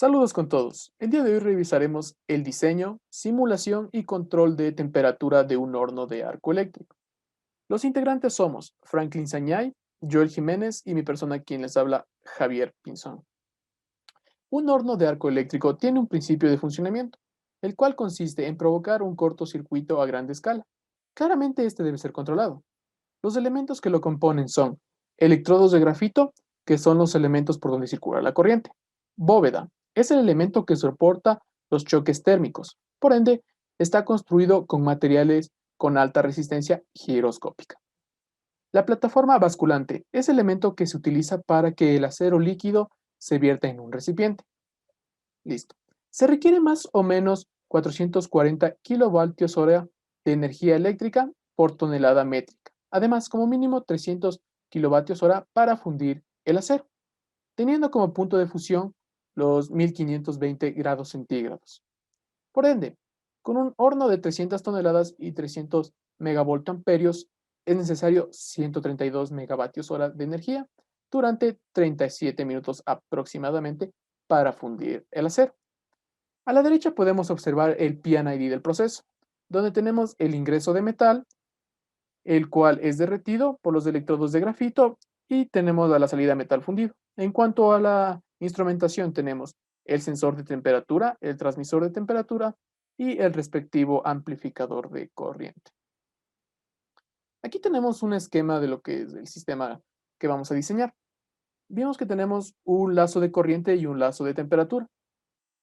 Saludos con todos. El día de hoy revisaremos el diseño, simulación y control de temperatura de un horno de arco eléctrico. Los integrantes somos Franklin Sañay, Joel Jiménez y mi persona quien les habla, Javier Pinzón. Un horno de arco eléctrico tiene un principio de funcionamiento, el cual consiste en provocar un cortocircuito a gran escala. Claramente este debe ser controlado. Los elementos que lo componen son electrodos de grafito, que son los elementos por donde circula la corriente. Bóveda es el elemento que soporta los choques térmicos. Por ende, está construido con materiales con alta resistencia giroscópica. La plataforma basculante es el elemento que se utiliza para que el acero líquido se vierta en un recipiente. Listo. Se requiere más o menos 440 kilovatios hora de energía eléctrica por tonelada métrica. Además, como mínimo 300 kilovatios hora para fundir el acero, teniendo como punto de fusión los 1520 grados centígrados. Por ende, con un horno de 300 toneladas y 300 megavoltamperios es necesario 132 megavatios hora de energía durante 37 minutos aproximadamente para fundir el acero. A la derecha podemos observar el PNID del proceso, donde tenemos el ingreso de metal, el cual es derretido por los electrodos de grafito y tenemos a la salida metal fundido. En cuanto a la instrumentación, tenemos el sensor de temperatura, el transmisor de temperatura y el respectivo amplificador de corriente. Aquí tenemos un esquema de lo que es el sistema que vamos a diseñar. Vimos que tenemos un lazo de corriente y un lazo de temperatura,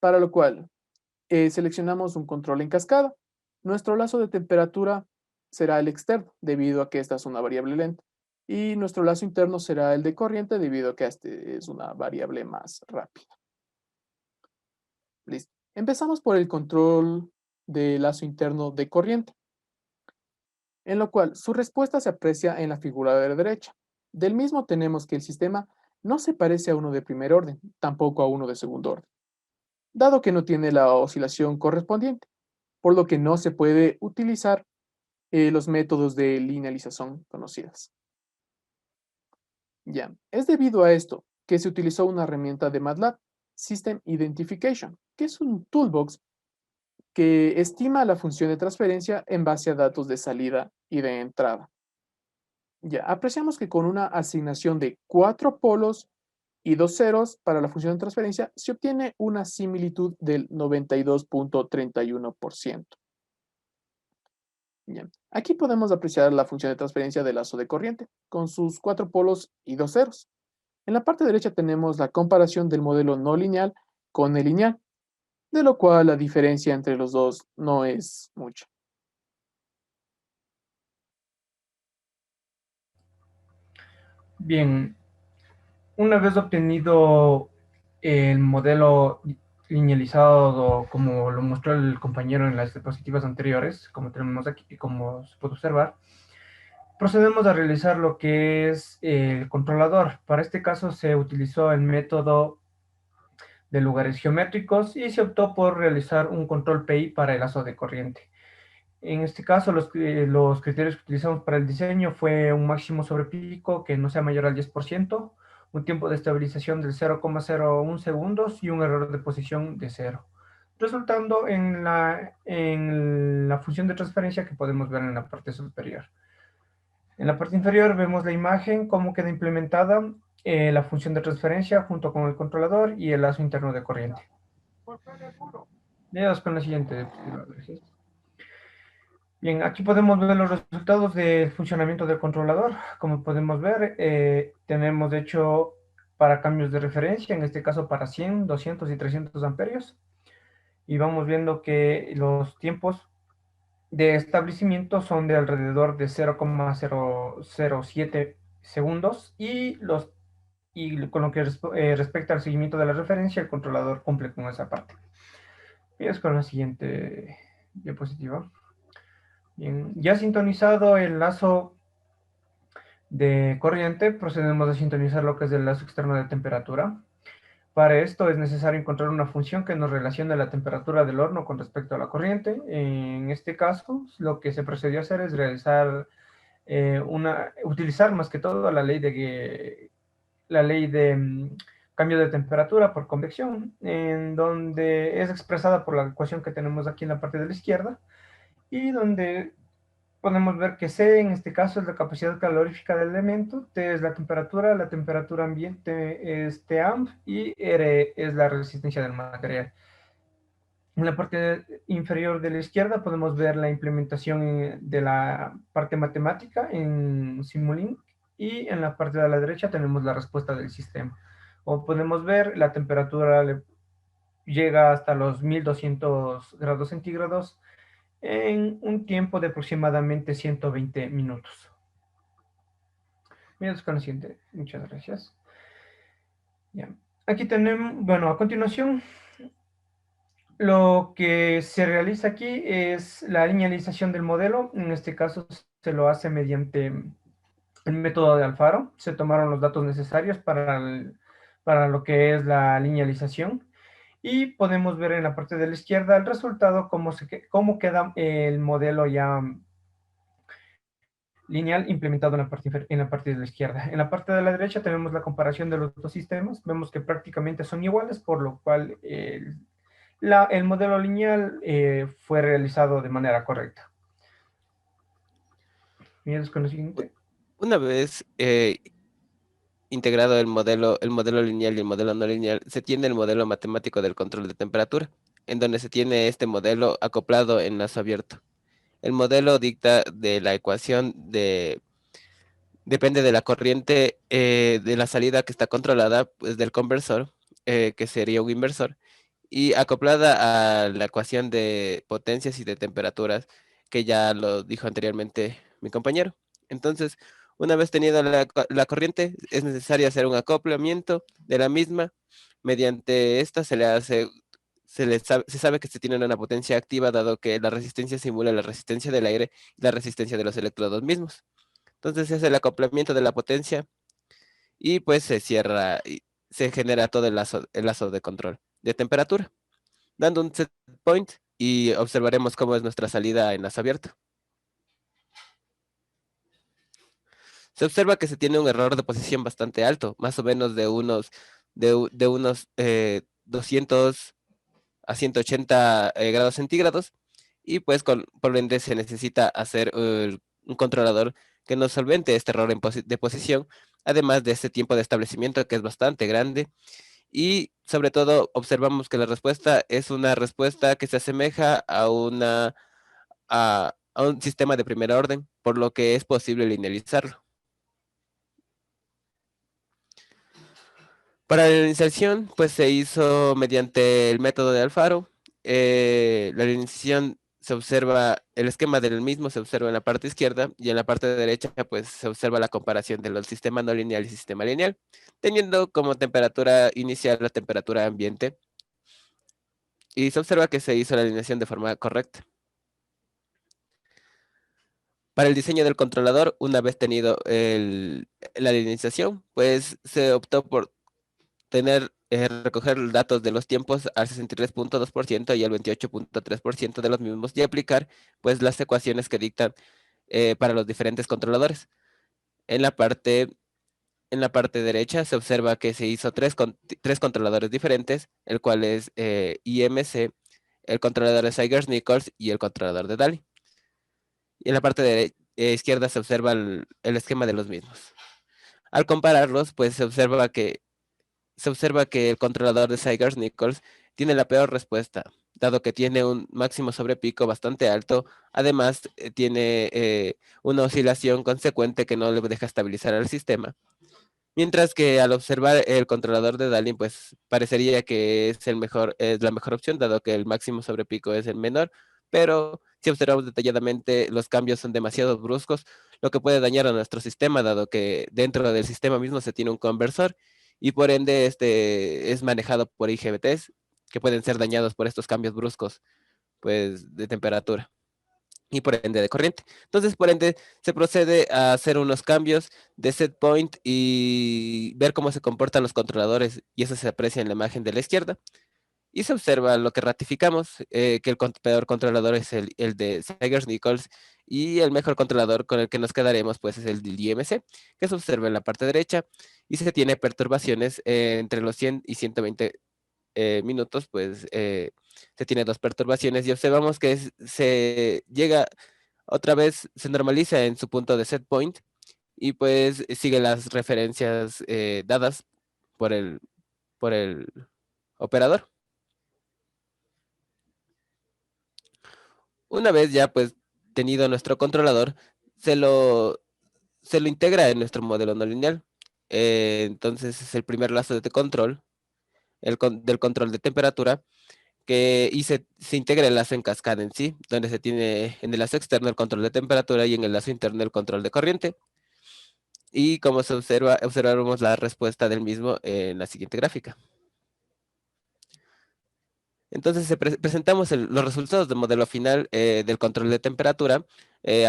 para lo cual seleccionamos un control en cascada. Nuestro lazo de temperatura será el externo, debido a que esta es una variable lenta. Y nuestro lazo interno será el de corriente, debido a que este es una variable más rápida. Listo. Empezamos por el control de lazo interno de corriente, en lo cual su respuesta se aprecia en la figura de la derecha. Del mismo tenemos que el sistema no se parece a uno de primer orden, tampoco a uno de segundo orden, dado que no tiene la oscilación correspondiente, por lo que no se puede utilizar los métodos de linealización conocidas. Ya, es debido a esto que se utilizó una herramienta de MATLAB, System Identification, que es un toolbox que estima la función de transferencia en base a datos de salida y de entrada. Ya, apreciamos que con una asignación de 4 polos y 2 ceros para la función de transferencia se obtiene una similitud del 92.31%. Bien, aquí podemos apreciar la función de transferencia del lazo de corriente, con sus 4 polos y 2 ceros. En la parte derecha tenemos la comparación del modelo no lineal con el lineal, de lo cual la diferencia entre los dos no es mucha. Bien, una vez obtenido el modelo linealizado como lo mostró el compañero en las diapositivas anteriores, como tenemos aquí, como se puede observar, procedemos a realizar lo que es el controlador. Para este caso se utilizó el método de lugares geométricos y se optó por realizar un control PI para el lazo de corriente. En este caso, los criterios que utilizamos para el diseño fue un máximo sobre pico que no sea mayor al 10%, un tiempo de estabilización del 0,01 segundos y un error de posición de 0, resultando en la función de transferencia que podemos ver en la parte superior. En la parte inferior vemos la imagen, cómo queda implementada la función de transferencia junto con el controlador y el lazo interno de corriente. Veamos con la siguiente diapositiva. Gracias. Bien, aquí podemos ver los resultados del funcionamiento del controlador. Como podemos ver, tenemos de hecho para cambios de referencia, en este caso para 100, 200 y 300 amperios. Y vamos viendo que los tiempos de establecimiento son de alrededor de 0,007 segundos y con lo que respecta al seguimiento de la referencia, el controlador cumple con esa parte. Vamos con la siguiente diapositiva. Bien, ya sintonizado el lazo de corriente, procedemos a sintonizar lo que es el lazo externo de temperatura. Para esto es necesario encontrar una función que nos relacione la temperatura del horno con respecto a la corriente. En este caso, lo que se procedió a hacer es realizar utilizar más que todo la ley de cambio de temperatura por convección, en donde es expresada por la ecuación que tenemos aquí en la parte de la izquierda, y donde podemos ver que C en este caso es la capacidad calorífica del elemento, T es la temperatura ambiente es Tamp y R es la resistencia del material. En la parte inferior de la izquierda podemos ver la implementación de la parte matemática en Simulink, y en la parte de la derecha tenemos la respuesta del sistema. Como podemos ver, la temperatura llega hasta los 1200 grados centígrados en un tiempo de aproximadamente 120 minutos. Bien, con lo siguiente. Muchas gracias. Ya. Aquí tenemos, bueno, a continuación, lo que se realiza aquí es la linealización del modelo. En este caso se lo hace mediante el método de Alfaro. Se tomaron los datos necesarios para lo que es la linealización. Y podemos ver en la parte de la izquierda el resultado, cómo queda el modelo ya lineal implementado en la parte de la izquierda. En la parte de la derecha tenemos la comparación de los dos sistemas. Vemos que prácticamente son iguales, por lo cual el modelo lineal fue realizado de manera correcta. ¿Miras con lo siguiente? Una vez integrado el modelo lineal y el modelo no lineal, se tiene el modelo matemático del control de temperatura, en donde se tiene este modelo acoplado en lazo abierto. El modelo dicta de la ecuación depende de la corriente de la salida que está controlada, pues del conversor, que sería un inversor, y acoplada a la ecuación de potencias y de temperaturas, que ya lo dijo anteriormente mi compañero. Entonces, una vez tenida la corriente, es necesario hacer un acoplamiento de la misma. Mediante esta se sabe que se tiene una potencia activa, dado que la resistencia simula la resistencia del aire y la resistencia de los electrodos mismos. Entonces se hace el acoplamiento de la potencia y pues se cierra y se genera todo el lazo de control de temperatura, dando un set point, y observaremos cómo es nuestra salida en lazo abierto. Se observa que se tiene un error de posición bastante alto, más o menos de unos 200 a 180 grados centígrados, y pues por ende se necesita hacer un controlador que nos solvente este error de posición, además de este tiempo de establecimiento que es bastante grande. Y sobre todo observamos que la respuesta es una respuesta que se asemeja a un sistema de primer orden, por lo que es posible linealizarlo. Para la linealización, pues se hizo mediante el método de Alfaro. La linealización se observa, el esquema del mismo se observa en la parte izquierda, y en la parte derecha pues se observa la comparación de los sistemas no lineal y sistema lineal, teniendo como temperatura inicial la temperatura ambiente, y se observa que se hizo la alineación de forma correcta. Para el diseño del controlador, una vez tenido la linealización, pues se optó por recoger datos de los tiempos al 63.2% y al 28.3% de los mismos, y aplicar pues las ecuaciones que dictan para los diferentes controladores. En la parte derecha se observa que se hizo tres controladores diferentes, el cual es IMC, el controlador de Sygers-Nichols y el controlador de Dali. Y en la parte izquierda se observa el esquema de los mismos. Al compararlos, pues se observa que el controlador de Sygers-Nichols tiene la peor respuesta, dado que tiene un máximo sobrepico bastante alto. Además, tiene una oscilación consecuente que no le deja estabilizar al sistema. Mientras que al observar el controlador de Dalin, pues parecería que es la mejor opción, dado que el máximo sobrepico es el menor, pero si observamos detalladamente, los cambios son demasiado bruscos, lo que puede dañar a nuestro sistema, dado que dentro del sistema mismo se tiene un conversor, y por ende este es manejado por IGBTs, que pueden ser dañados por estos cambios bruscos, pues, de temperatura y por ende de corriente. Entonces, por ende, se procede a hacer unos cambios de set point y ver cómo se comportan los controladores, y eso se aprecia en la imagen de la izquierda. Y se observa lo que ratificamos, que el peor controlador es el de Zegers-Nichols, y el mejor controlador con el que nos quedaremos pues es el del IMC, que se observa en la parte derecha, y se tiene perturbaciones entre los 100 y 120 minutos, pues se tiene 2 perturbaciones, y observamos que se llega otra vez, se normaliza en su punto de set point, y pues sigue las referencias dadas por el operador. Una vez ya pues tenido nuestro controlador, se lo integra en nuestro modelo no lineal. Entonces es el primer lazo de control, del control de temperatura, y se integra el lazo en cascada en sí, donde se tiene en el lazo externo el control de temperatura y en el lazo interno el control de corriente. Y como se observa, observamos la respuesta del mismo en la siguiente gráfica. Entonces presentamos los resultados del modelo final del control de temperatura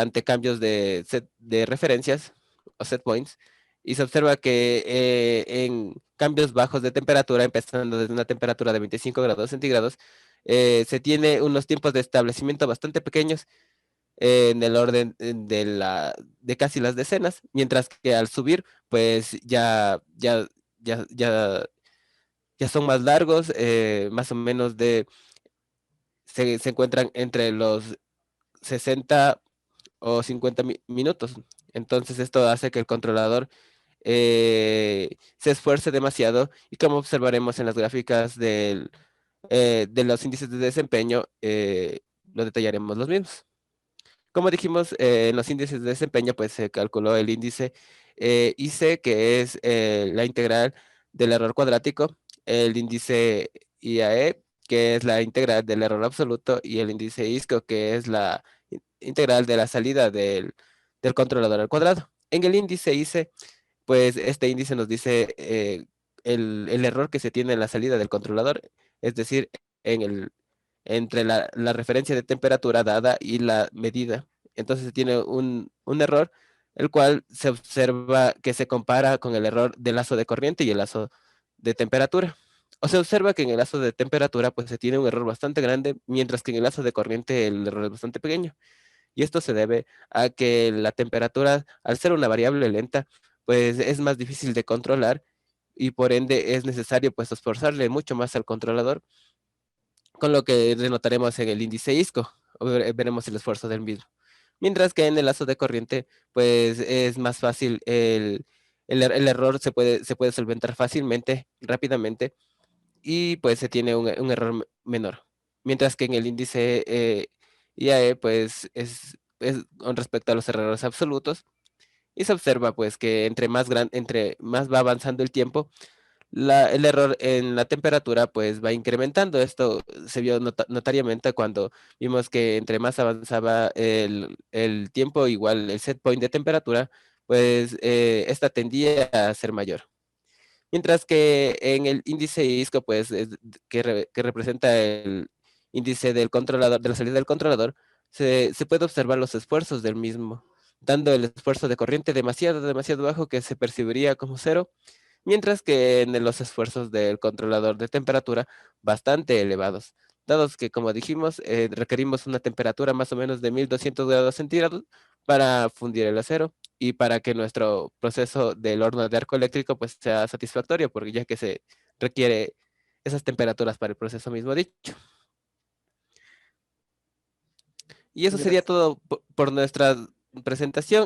ante cambios de referencias o set points, y se observa que en cambios bajos de temperatura, empezando desde una temperatura de 25 grados centígrados, se tiene unos tiempos de establecimiento bastante pequeños en el orden de casi las decenas, mientras que al subir, pues ya son más largos, más o menos se encuentran entre los 60 o 50 minutos. Entonces esto hace que el controlador se esfuerce demasiado, y como observaremos en las gráficas de los índices de desempeño, lo detallaremos los mismos. Como dijimos, en los índices de desempeño pues se calculó el índice IC, que es la integral del error cuadrático, el índice IAE, que es la integral del error absoluto, y el índice ISCO, que es la integral de la salida del controlador al cuadrado. En el índice IC, pues este índice nos dice el error que se tiene en la salida del controlador, es decir, entre la referencia de temperatura dada y la medida. Entonces se tiene un error, el cual se observa que se compara con el error del lazo de corriente y el lazo de temperatura. O se observa que en el lazo de temperatura pues se tiene un error bastante grande, mientras que en el lazo de corriente el error es bastante pequeño. Y esto se debe a que la temperatura, al ser una variable lenta, pues es más difícil de controlar, y por ende es necesario pues esforzarle mucho más al controlador, con lo que denotaremos en el índice ISCO, veremos el esfuerzo del mismo. Mientras que en el lazo de corriente, pues es más fácil, el error se puede solventar fácilmente, rápidamente, y pues se tiene un error menor. Mientras que en el índice IAE, pues es con respecto a los errores absolutos, y se observa pues que entre más va avanzando el tiempo, el error en la temperatura pues va incrementando. Esto se vio notariamente cuando vimos que entre más avanzaba el tiempo, igual el set point de temperatura, pues esta tendía a ser mayor. Mientras que en el índice ISCO, pues que representa el índice del controlador, de la salida del controlador, se puede observar los esfuerzos del mismo, dando el esfuerzo de corriente demasiado bajo, que se percibiría como cero, mientras que en los esfuerzos del controlador de temperatura bastante elevados, dados que, como dijimos, requerimos una temperatura más o menos de 1200 grados centígrados para fundir el acero, y para que nuestro proceso del horno de arco eléctrico pues sea satisfactorio, porque ya que se requiere esas temperaturas para el proceso mismo dicho. Y eso sería todo por nuestra presentación.